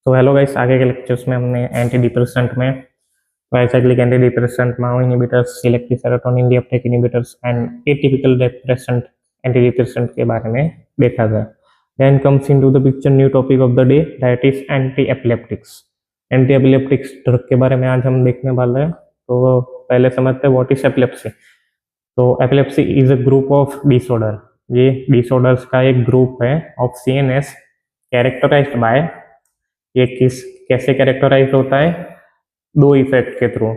तो hello guys, आगे के लेक्चर्स में हमने एंटी डिप्रेसेंट में tricyclic antidepressant, MAO inhibitors, selective serotonin reuptake inhibitors and atypical depressant antidepressant के बारे में देखा था। Then comes into the picture new topic of the day, that is antiepileptics. Antiepileptics drug के बारे में आज हम देखने वाले हैं। तो पहले समझते हैं व्हाट इज एपिलेप्सी। तो epilepsy is a group of disorder. ये डिसऑर्डर्स का एक ग्रुप है ऑफ सीएनएस कैरेक्टराइज्ड बाय, ये कैसे कैरेक्टराइज होता है, दो इफेक्ट के थ्रू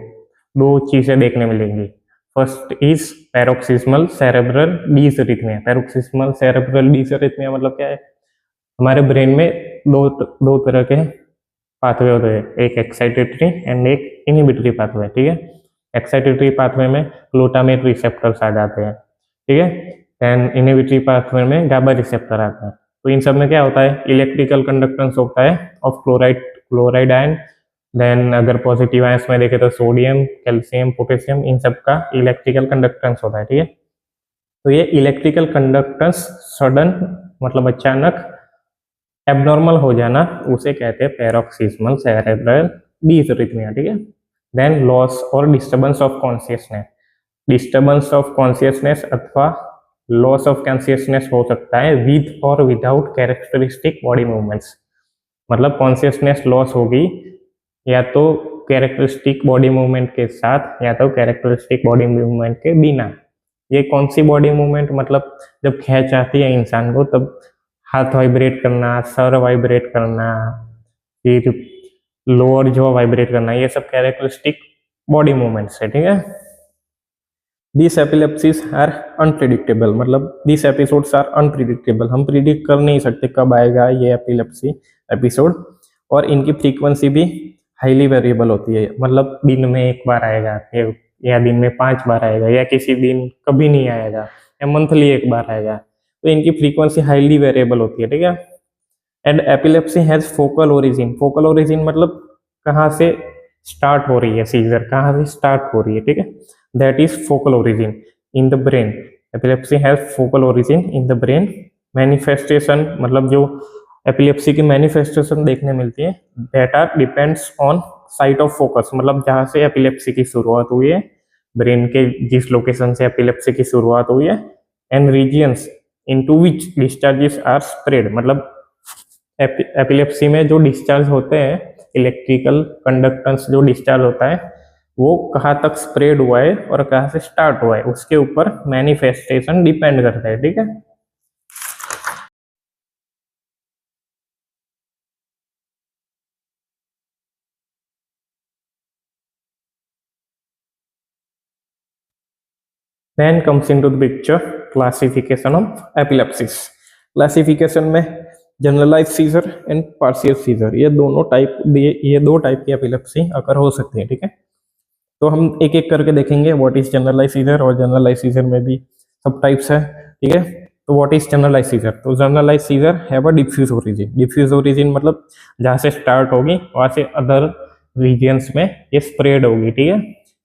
दो चीजें देखने मिलेंगी। First is paroxysmal cerebral dysrhythmia. Paroxysmal cerebral dysrhythmia मतलब क्या है, हमारे ब्रेन में दो तरह के पाथवे होते हैं, एक एक्साइटेटरी एंड एक इनहिबिटरी पाथवे। ठीक है, एक्साइटेटरी पाथवे में ग्लूटामेट रिसेप्टर्स आ जाते हैं, ठीक है, एंड इनहिबिटरी पाथवे में गाबा रिसेप्टर आते हैं। तो इन सब में क्या होता है, इलेक्ट्रिकल कंडक्टेंस होता है ऑफ क्लोराइड आयन। देन अगर पॉजिटिव आयंस में देखें तो सोडियम, कैल्शियम, पोटेशियम, इन सब का इलेक्ट्रिकल कंडक्टेंस होता है। ठीक है, तो ये इलेक्ट्रिकल कंडक्टेंस सडन मतलब अचानक एबनॉर्मल हो जाना, उसे कहते हैं पैरोक्सिस्मल सेरेब्रल डिसरिथमिया। ठीक है, देन लॉस और disturbance of consciousness. Disturbance of consciousness अथवा लॉस ऑफ कॉन्शियसनेस हो सकता है विद और विदाउट कैरेक्टरिस्टिक बॉडी मूवमेंट्स। मतलब कॉन्शियसनेस लॉस होगी या तो कैरेक्टरिस्टिक बॉडी मूवमेंट के साथ या तो कैरेक्टरिस्टिक बॉडी मूवमेंट के बिना। ये कौन सी बॉडी मूवमेंट, मतलब जब खींच आती है इंसान को तब हाथ वाइब्रेट करना, सर वाइब्रेट करना, फिर लोअर जो वाइब्रेट करना, ये सब कैरेक्टरिस्टिक बॉडी मूवमेंट्स है। ठीक है, दिस एपिलेप्सीज आर अनप्रिडिक्टेबल, मतलब दिस एपिसोड्स आर अनप्रिडिक्टेबल। हम प्रिडिक्ट कर नहीं सकते कब आएगा ये एपिलेप्सी एपिसोड, और इनकी फ्रीक्वेंसी भी हाईली वेरिएबल होती है। मतलब दिन में एक बार आएगा या दिन में 5 बार आएगा या किसी दिन कभी नहीं आएगा या मंथली एक बार आएगा। तो इनकी फ्रीक्वेंसी हाईली वेरिएबल होती है। ठीक है, and epilepsy has focal origin. Focal origin मतलब कहाँ से स्टार्ट हो रही है सीजर, कहाँ से स्टार्ट हो रही है। ठीक है, that is focal origin in the brain. Epilepsy has focal origin in the brain. Manifestation मतलब जो एपिलेप्सी की मैनिफेस्टेशन देखने मिलती है, that are depends on site of focus. मतलब जहाँ से एपिलेप्सी की शुरुआत हुई है, ब्रेन के जिस लोकेशन से एपिलेप्सी की शुरुआत हुई है, and regions into which discharges are spread. मतलब एपिलेप्सी में जो डिस्चार्ज होते हैं, इलेक्ट्रिकल कंडक्टेंस जो डिस्चार्ज होता है, वो कहाँ तक स्प्रेड हुआ है और कहाँ से स्टार्ट हुआ है, उसके ऊपर मैनिफेस्टेशन डिपेंड करता है। ठीक है, then comes into the picture classification of epilepsies. Classification में generalise seizure and partial seizure, ये दो टाइप की एपिलेप्सी अकर हो सकती है। ठीक है, तो हम एक एक करके देखेंगे व्हाट इज जनरलाइज सीजर, और जनरलाइज सीजर में भी सब टाइप्स है। ठीक है, तो व्हाट इज जनरलाइज सीजर, तो generalise seizure have a diffuse origin. Diffuse origin मतलब जहाँ से स्टार्ट होगी वहां से अदर रीजियंस में ये स्प्रेड होगी। ठीक है,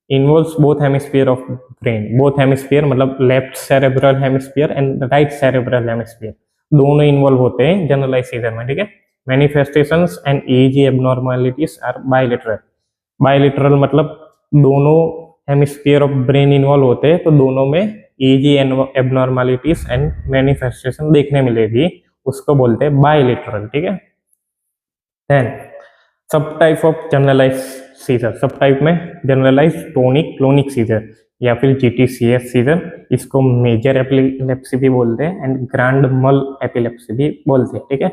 involves both hemisphere of brain. Both hemisphere मतलब left cerebral hemisphere and right cerebral hemisphere, दोनों इन्वॉल्व होते हैं जनरलाइज सीजर में। ठीक है, manifestations and EEG abnormalities are bilateral. Bilateral मतलब दोनों हेमिस्फीयर ऑफ ब्रेन इन्वॉल्व होते हैं, तो दोनों में ईईजी एबनॉर्मलिटीज एंड मैनिफेस्टेशन देखने मिलेगी, उसको बोलते हैं बायलेटरल। ठीक है, देन सब टाइप ऑफ जनरलाइज सीजर। सब टाइप में जनरलाइज टोनिक क्लोनिक सीजर या फिर जीटीसीएस सीजर, इसको मेजर एपिलेप्सी भी बोलते हैं एंड ग्रैंड मल एपिलेप्सी भी बोलते हैं। ठीक है,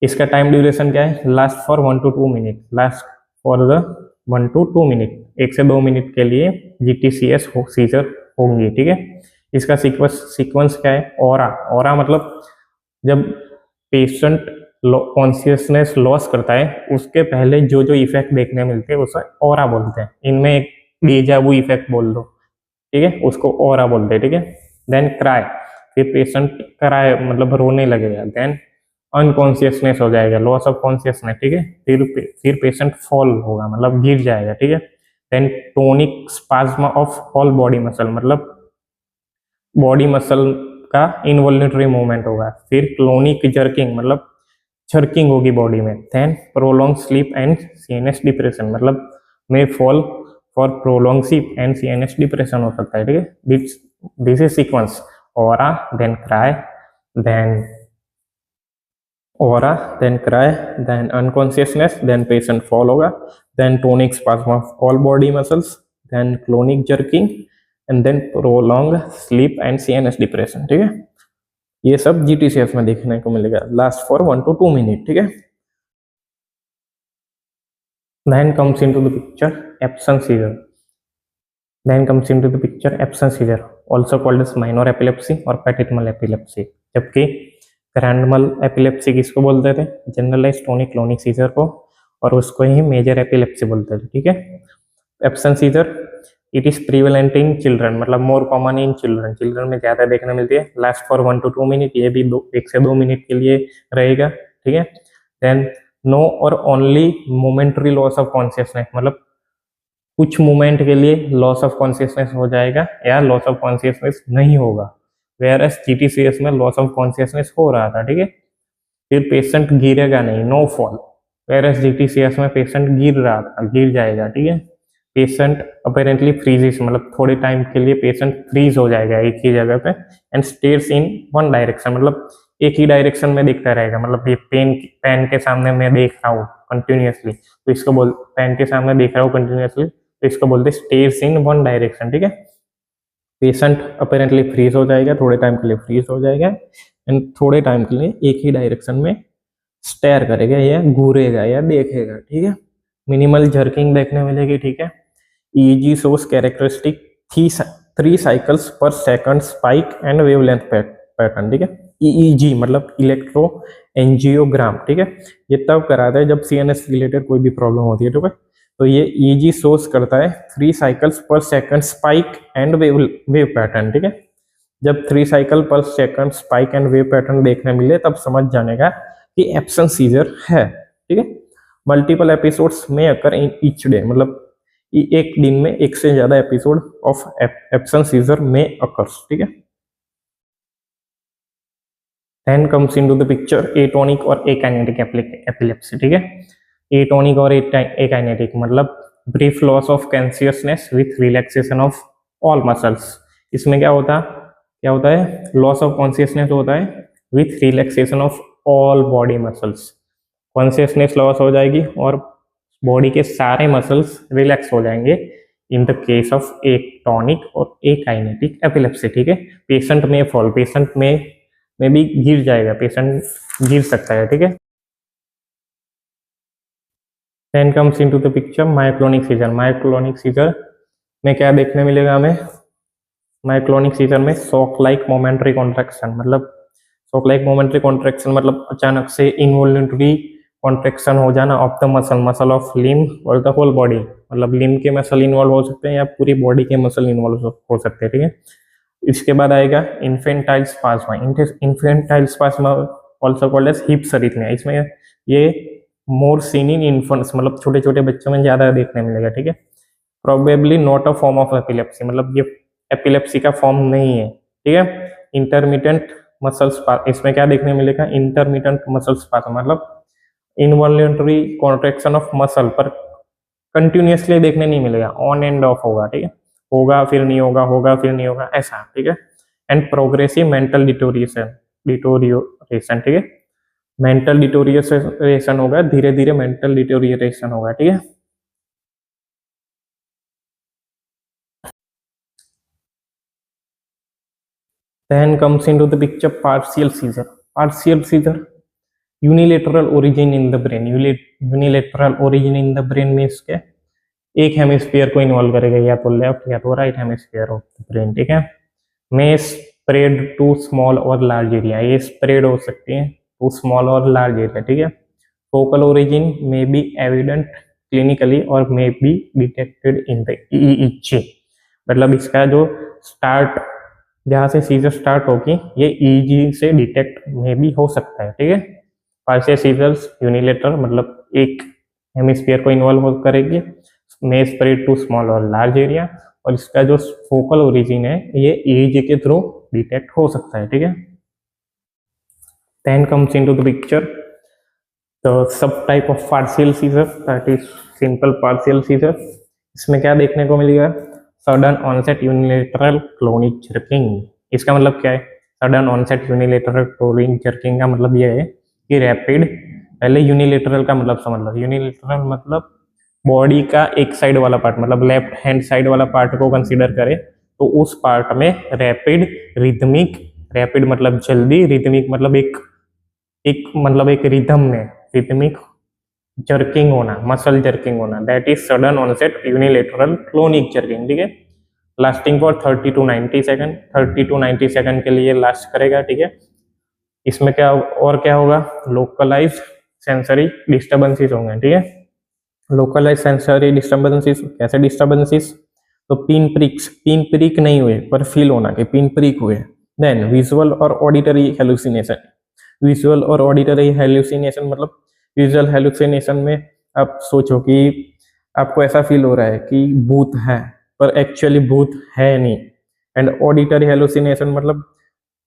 इसका टाइम ड्यूरेशन क्या है, last for 1 to 2 minute, last for the 1 to 2 minute, 1 से 2 मिनट के लिए जीटीसीएस सीजर होंगी। ठीक है, इसका सीक्वेंस क्या है, ऑरा मतलब जब पेशेंट कॉन्शियसनेस लॉस करता है उसके पहले जो जो इफेक्ट देखने मिलते हैं उसे ऑरा बोलते हैं। इनमें एक डेजा वू इफेक्ट बोल दो, ठीक है, उसको ऑरा बोलते हैं। ठीक है, देन क्राई, फिर पेशेंट क्राई मतलब रोने लगेगा, देन अनकॉन्शियसनेस हो जाएगा, लॉस ऑफ कॉन्शियसनेस। ठीक है, फिर पेशेंट फॉल होगा मतलब गिर जाएगा। ठीक है, then tonic spasm of all body muscle, मतलब बॉडी मसल का इनवॉल्यूंटरी मूवमेंट होगा। फिर क्लोनिक जर्किंग मतलब जर्किंग होगी बॉडी में, then prolong sleep and CNS depression, मतलब may fall for prolong sleep and CNS depression हो सकता है, ठीक है। This is sequence, aura then cry, then aura then cry, then unconsciousness, then patient fall होगा, then tonic spasm of all body muscles, then clonic jerking and then prolong sleep and CNS depression, ठीक है। ये सब GTCS में देखने को मिलेगा, last for 1 to 2 minute, ठीक है। Then comes into the picture Epson seizure. Then comes into the picture Epson seizure, also called as minor epilepsy or patientmal epilepsy. जबकि ग्रैंडमल एपिलेप्सी किसको बोलते थे? जनरलाइज टोनिक क्लोनिक सीजर को, और उसको ही major epilepsy बोलते थे, ठीक है। Absence seizure it is prevalent in children, मतलब more common in children, children में ज्यादा देखने मिलती है। लास्ट फॉर 1 to 2 मिनट, ये भी 1 से 2 मिनट के लिए रहेगा, ठीक है। देन नो और only momentary loss of consciousness, मतलब कुछ मोमेंट के लिए लॉस ऑफ कॉन्शियसनेस हो जाएगा या लॉस ऑफ कॉन्शियसनेस नहीं होगा, वेयर एस जीटीसीएस में लॉस ऑफ कॉन्शियसनेस हो रहा था, ठीक है। फिर पेशेंट गिरेगा नहीं, no fall, whereas GTCS में पेशेंट गिर रहा था, गिर जाएगा, ठीक है। पेशेंट अपेरेंटली फ्रीजेस, मतलब थोड़े टाइम के लिए पेशेंट फ्रीज हो जाएगा एक ही जगह पे, and stairs in one direction, मतलब एक ही डायरेक्शन में दिखता रहेगा, मतलब ये पेन के सामने मैं देख रहा हूँ कंटिन्यूअसली, तो इसको बोल, पेन के सामने देख रहा हूँ कंटिन्यूअसली, तो इसको बोलते हैं स्टेयर्स इन वन डायरेक्शन, ठीक है। पेशेंट अपेरेंटली फ्रीज हो जाएगा, थोड़े टाइम के लिए फ्रीज हो जाएगा, एंड थोड़े टाइम के लिए एक ही डायरेक्शन में स्टेयर करेगा या घूरेगा या देखेगा, ठीक है। मिनिमल जर्किंग देखने मिलेगी, ठीक है। EEG shows characteristic 3 cycles per second spike and wavelength pattern, ठीक है। EEG मतलब इलेक्ट्रो एंजियोग्राम, ठीक है। ये तब कराता है जब सीएनएस रिलेटेड कोई भी प्रॉब्लम होती है, ठीक है। तो ये EEG सोर्स करता है 3 साइकिल्स पर second spike and wave pattern, ठीक है। जब 3 साइकिल पर second spike and wave pattern देखने मिले तब समझ जाने का कि एप्सन सीजर है, ठीक है। मल्टीपल एपिसोड्स में अकर इन ईच डे, मतलब एक दिन में एक से ज्यादा एपिसोड ऑफ एप्सन सीजर में अकर्स, ठीक है। Then comes into the picture atonic और एकाइनेटिक एपिलेप्सी, ठीक है। एटोनिक और एकाइनेटिक मतलब brief loss of consciousness with relaxation of all muscles. इसमें क्या होता है, लॉस ऑफ कॉन्शियसनेस होता है with relaxation of all body muscles, consciousness loss हो जाएगी और बॉडी के सारे मसल्स रिलैक्स हो जाएंगे in the case of atonic और एकाइनेटिक एपिलेप्सी, ठीक है। पेशेंट में फॉल, पेशेंट में भी गिर जाएगा, पेशेंट गिर सकता है, ठीक है। Then comes into the picture myoclonic seizure. Myoclonic seizure में क्या देखने मिलेगा हमें? मायोक्लोनिक सीजर में शॉक लाइक मोमेंटरी कॉन्ट्रैक्शन, मतलब शॉक लाइक मोमेंटरी कॉन्ट्रैक्शन मतलब अचानक से इनवॉल्युंटरी कॉन्ट्रैक्शन हो जाना of the muscle of limb और द होल बॉडी, मतलब लिम्ब के मसल इन्वॉल्व हो सकते हैं या पूरी बॉडी के मसल इन्वॉल्व हो सकते हैं, ठीक है। इसके बाद आएगा infantile spasm. Infantile spasm also called as hypsarrhythmia. इसमें ये मोर सीन इन इन्फेंट्स, मतलब छोटे छोटे बच्चों में ज्यादा देखने मिलेगा, ठीक है। Probably not a form of epilepsy, मतलब ये एपिलेप्सी का फॉर्म नहीं है, ठीक है। इंटरमिटेंट मसल स्पाज्म, इसमें क्या देखने मिलेगा? इंटरमिटेंट मसल स्पाज्म मतलब इनवॉल्युंटरी कॉन्ट्रैक्शन ऑफ मसल, पर कंटिन्यूअसली देखने नहीं मिलेगा, ऑन एंड ऑफ होगा, ठीक है। होगा फिर नहीं होगा, होगा फिर नहीं होगा, ऐसा, ठीक है। एंड प्रोग्रेसिव मेंटल डिटोरिएशन, ठीक है। मेंटल डिटोरिएशन होगा, धीरे धीरे मेंटल डिटोरिएशन होगा, ठीक है। Then comes into the picture partial seizure. Partial seizure, unilateral origin in the brain. Unilateral origin in the brain means क्या? एक हेमिस्फीयर को इन्वॉल्व करेगा, या तो लेफ्ट या तो right hemisphere of the brain, ठीक है। में स्प्रेड टू स्मॉल और लार्ज एरिया, ये स्प्रेड हो सकती है टू स्मॉल और लार्ज एरिया, ठीक है। फोकल ओरिजिन में बी एविडेंट क्लिनिकली और may be detected in the EEG, मतलब इसका जो स्टार्ट, जहां से सीजर स्टार्ट होगी ये EEG से डिटेक्ट में भी हो सकता है, ठीक है। पार्शियल सीजर्स यूनिलेटरल मतलब एक हेमिस्फीयर को इन्वॉल्व करेगी, में स्प्रेड टू स्मॉल और लार्ज एरिया, और इसका जो फोकल ओरिजिन है ये EEG के थ्रू डिटेक्ट हो सकता है, ठीक है। Then comes into the picture तो subtype of partial seizure that is simple partial seizure. इसमें क्या देखने को मिलेगा, sudden onset unilateral clonic jerking. इसका मतलब क्या है, sudden onset unilateral clonic jerking का मतलब यह है कि रैपिड, पहले यूनिलेटरल का मतलब समझ लो, यूनिलेटरल मतलब बॉडी का एक साइड वाला पार्ट, मतलब लेफ्ट हैंड साइड वाला पार्ट को कंसीडर करें तो उस पार्ट में रैपिड रिदमिक, रैपिड मतलब जल्दी, रिदमिक मतलब एक मतलब एक रिदम में रिदमिक जर्किंग होना, मसल जर्किंग होना, that is sudden onset unilateral clonic jerking. ठीक है, lasting for 30 to 90 second, 30 to 90 second के लिए लास्ट करेगा। ठीक है, इसमें क्या और क्या होगा, लोकलाइज सेंसरी डिस्टर्बेंसेस होंगे। ठीक है, लोकलाइज सेंसरी डिस्टर्बेंसेस, कैसे डिस्टर्बेंसेस, तो पिन प्रिक नहीं हुए पर फील होना कि पिन प्रिक हुए। देन विजुअल और ऑडिटरी हेलुसिनेशन, विजुअल और ऑडिटरी हेलुसिनेशन मतलब विजुअल हेलुसिनेशन में आप सोचो कि आपको ऐसा फील हो रहा है कि भूत है पर एक्चुअली भूत है नहीं। एंड ऑडिटरी हेलुसिनेशन मतलब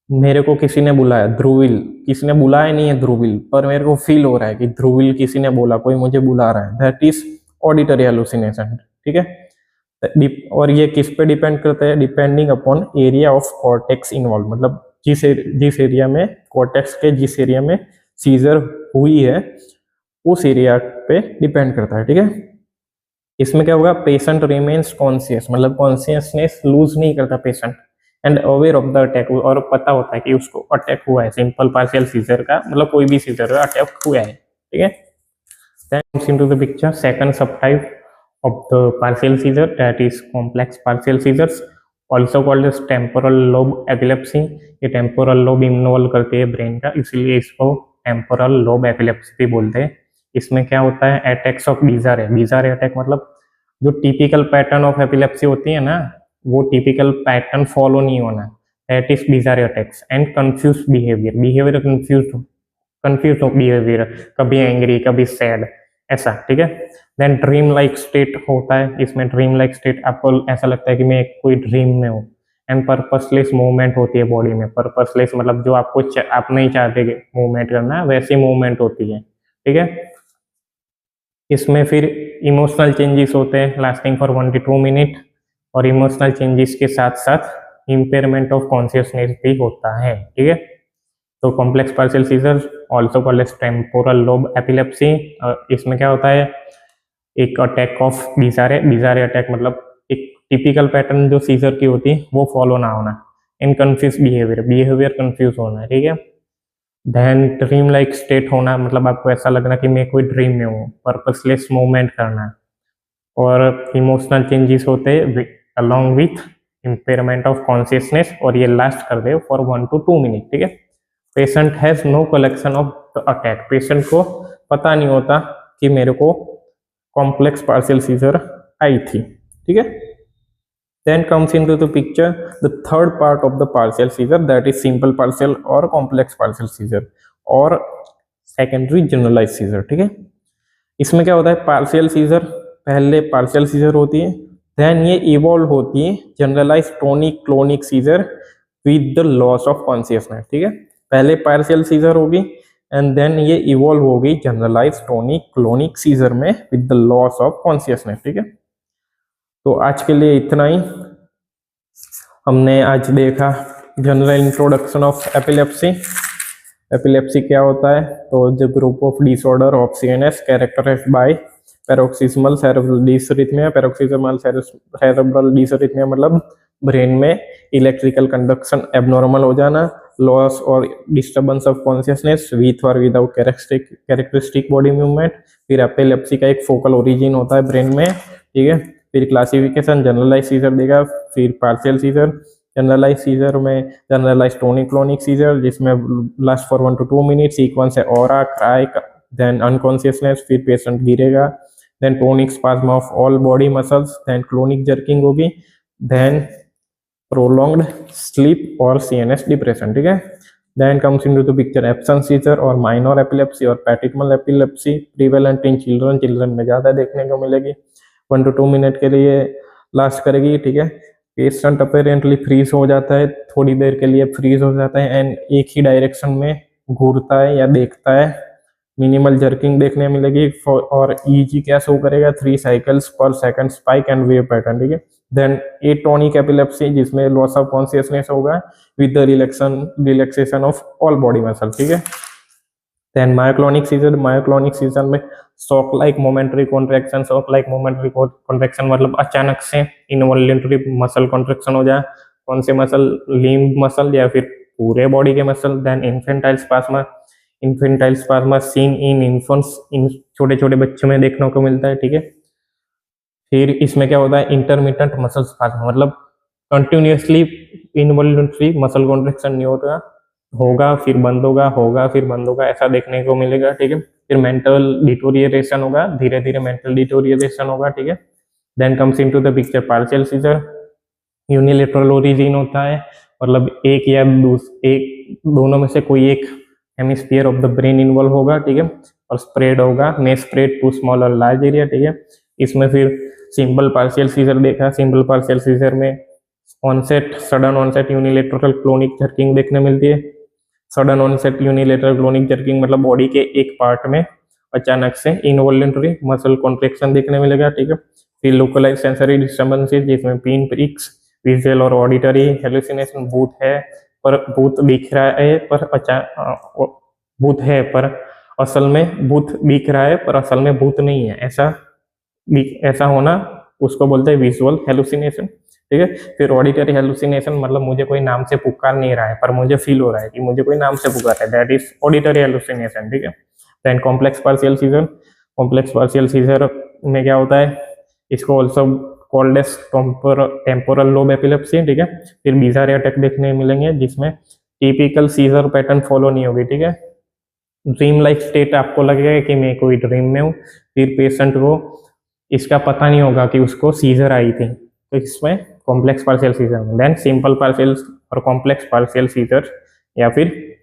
मेरे को किसी ने बुलाया, ध्रुविल, किसी ने बुलाया नहीं है ध्रुविल, पर मेरे को फील हो रहा है कि ध्रुविल किसी ने बोला, कोई मुझे बुला रहा है, दैट इज ऑडिटरी हेलुसिनेशन। ठीक है, और ये किस पे डिपेंड करता है, depending upon area of cortex involve, मतलब जिस एरिया में कॉर्टेक्स के जिस एरिया में सीजर हुई है उस एरिया पे डिपेंड करता है। ठीक है, इसमें क्या होगा, पेशेंट रिमेन्स कॉन्शियस, मतलब कॉन्शियसनेस लूज नहीं करता patient, and aware of the attack, और पता होता है कि उसको अटैक हुआ है, सिंपल पार्शियल सीजर का मतलब कोई भी सीजर का अटैक हुआ है। ठीक है, then comes into the picture second subtype of the partial seizure, that is complex partial seizures, also called as temporal lobe epilepsy। ये टेम्पोरल लोब इन्वॉल्व करती है ब्रेन का, इसीलिए इसको टेम्पोरल लोब एपिलेप्सी भी बोलते हैं। इसमें क्या होता है, अटैक्स ऑफ बिजार है, बिजार अटैक मतलब जो टिपिकल पैटर्न ऑफ एपिलेप्सी होती है ना, वो टिपिकल पैटर्न फॉलो नहीं होना, that is bizarre attacks. And confuse behaviour, behaviour confuse behaviour, कभी एंग्री कभी सैड ऐसा। ठीक है, देन ड्रीम लाइक स्टेट होता है, इसमें ड्रीम लाइक स्टेट आपको ऐसा लगता है कि मैं कोई ड्रीम में हूँ। एंड पर्पसलेस मूवमेंट होती है बॉडी में, पर्पसलेस मतलब जो आपको आप नहीं चाहते मूवमेंट करना, वैसी मूवमेंट होती है। ठीक है, इसमें फिर इमोशनल चेंजेस होते हैं लास्टिंग फॉर 1 to 2 मिनट, और इमोशनल चेंजेस के साथ साथ इम्पेयरमेंट ऑफ कॉन्शियसनेस भी होता है। ठीक है, तो complex partial seizure also called as temporal lobe epilepsy, इसमें क्या होता है, एक attack of bizarre, bizarre attack मतलब एक टिपिकल पैटर्न जो सीजर की होती है वो फॉलो ना होना, इन कंफ्यूज बिहेवियर, बिहेवियर कंफ्यूज होना। ठीक है, देन ड्रीम लाइक स्टेट होना, मतलब आपको ऐसा लगना कि मैं कोई ड्रीम में हूँ, पर्पसलेस मूवमेंट करना, और इमोशनल चेंजेस होते हैं along with impairment of consciousness, और ये लास्ट कर दे फॉर 1 to 2 मिनट। ठीक है, patient has no collection of attack, patient को पता नहीं होता कि मेरे को कॉम्प्लेक्स पार्शियल सीजर आई थी। ठीक है, then comes into the picture the third part of the partial seizure, that is simple partial or complex partial seizure और secondary generalized seizure। ठीक है, इसमें क्या होता है, पार्शियल सीजर पहले पार्शियल सीजर होती है, देन ये इवॉल्व होती है generalise tonic clonic seizure with the loss of consciousness. ठीक है, पहले पार्शियल सीजर होगी एंड देन ये इवॉल्व होगी जनरलाइज टोनिक क्लोनिक सीजर में with the loss of consciousness. ठीक है, तो आज के लिए इतना ही, हमने आज देखा general introduction of epilepsy. Epilepsy क्या होता है, तो the group of disorder of CNS characterised by paroxysmal cerebral dysrhythmia. Paroxysmal cerebral dysrhythmia मतलब ब्रेन में इलेक्ट्रिकल कंडक्शन एबनॉर्मल हो जाना, लॉस और डिस्टर्बेंस ऑफ कॉन्शियसनेस विथ और विदाउट कैरेक्टरिस्टिक बॉडी मूवमेंट। फिर एपिलेप्सी का एक फोकल ओरिजिन होता है ब्रेन में। ठीक है, फिर क्लासिफिकेशन जनरलाइज सीजर देगा, फिर पार्शियल सीजर, जनरलाइज सीजर में जनरलाइज टोनिक क्लोनिक सीजर जिसमें last for 1 to 2 minute, sequence है ऑरा, क्राई, देन अनकॉन्शियसनेस, फिर पेशेंट गिरेगा, then tonic spasm of all body muscles, then clonic jerking होगी, then prolonged sleep और CNS depression. ठीक है, then comes into the picture absence seizure और minor epilepsy और पैटिनल epilepsy, prevalent in children, children में ज्यादा देखने को मिलेगी, 1 to 2 मिनट के लिए लास्ट करेगी। ठीक है, पेशेंट अपेरेंटली फ्रीज हो जाता है, थोड़ी देर के लिए फ्रीज हो जाता है एंड एक ही डायरेक्शन में घूरता है या देखता है, मिनिमल जर्किंग देखने मिलेगी और ईजी क्या शो करेगा 3 साइकिल्स पर second spike and wave pattern, ठीक है। देन एटोनिक एपिलेप्सी जिसमें लॉस ऑफ कॉन्शियसनेस होगा with the relaxation of all body muscle, ठीक है। देन मायोक्लोनिक सीजर में शॉक लाइक मोमेंटरी कॉन्ट्रैक्शन मतलब अचानक से इनवॉल्यूंटरी मसल कॉन्ट्रैक्शन हो जाए, कौन से मसल, लिम्ब मसल या फिर पूरे बॉडी के muscle. Then infantile spasm seen in infants, इन छोटे छोटे बच्चों में देखने को मिलता है, ठीक है। फिर इसमें क्या होता है, इंटरमिटेंट मसल स्पाज्मा मतलब कंटिन्यूअसली इनवॉल्यूंटरी मसल कॉन्ट्रैक्शन नहीं होता, होगा फिर बंद होगा फिर बंद होगा, ऐसा देखने को मिलेगा, ठीक है। फिर मेंटल डिटोरिएशन होगा, धीरे धीरे मेंटल डिटोरिएशन होगा, ठीक है। Then comes into the picture partial seizure, unilateral origin होता है, मतलब एक या दोनों में से कोई एक hemisphere of the brain involve होगा, ठीक है, और स्प्रेड होगा, मे स्प्रेड टू स्मॉल और लार्ज एरिया, ठीक है। इसमें फिर सिंपल पार्शियल सीजर देखा, सिंपल पार्शियल सीजर में sudden onset unilateral clonic jerking देखने मिलती है। Sudden onset unilateral clonic jerking मतलब बॉडी के एक पार्ट में अचानक से इनवॉल्यूंटरी मसल कॉन्ट्रैक्शन देखने मिलेगा, ठीक है। फिर लोकलाइज सेंसरी डिस्टर्बेंसेस जिसमें पिन प्रिक्स, विजुअल और ऑडिटरी हेलुसिनेशन, भूत दिख रहा है पर भूत है पर असल में भूत दिख रहा है पर असल में भूत नहीं है, ऐसा होना उसको बोलते हैं विजुअल हेलुसिनेशन, ठीक है। फिर ऑडिटरी हेलुसिनेशन मतलब मुझे कोई नाम से पुकार नहीं रहा है पर मुझे फील हो रहा है कि मुझे कोई नाम से पुकार है, दैट इज ऑडिटरी हेलुसिनेशन, ठीक है। देन कॉम्प्लेक्स पार्शियल सीजर में क्या होता है, इसको also called as temporal lobe epilepsy, ठीक है। फिर बिजार अटैक देखने मिलेंगे जिसमें टिपिकल सीजर पैटर्न फॉलो नहीं होगी, ठीक है। ड्रीम लाइक स्टेट, आपको लगेगा कि मैं कोई ड्रीम में हूँ, फिर पेशेंट को इसका पता नहीं होगा कि उसको सीजर आई थी, तो इसमें कॉम्प्लेक्स पार्शियल सीजर में। देन सिंपल पार्शियल और कॉम्प्लेक्स पार्शियल सीजर या फिर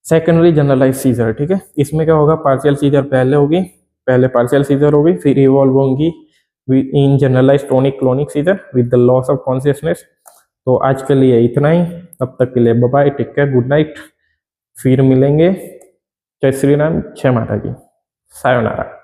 सेकेंडरी जनरलाइज सीजर, ठीक है। इसमें क्या होगा, पहले पार्शियल सीजर होगी फिर इवॉल्व होंगी in generalise tonic clonic seizure with the loss of consciousness. तो आज के लिए इतना ही, तब तक के लिए bye bye, take care, good night, फिर मिलेंगे। जय श्री राम, जय माता जी, सायोनारा।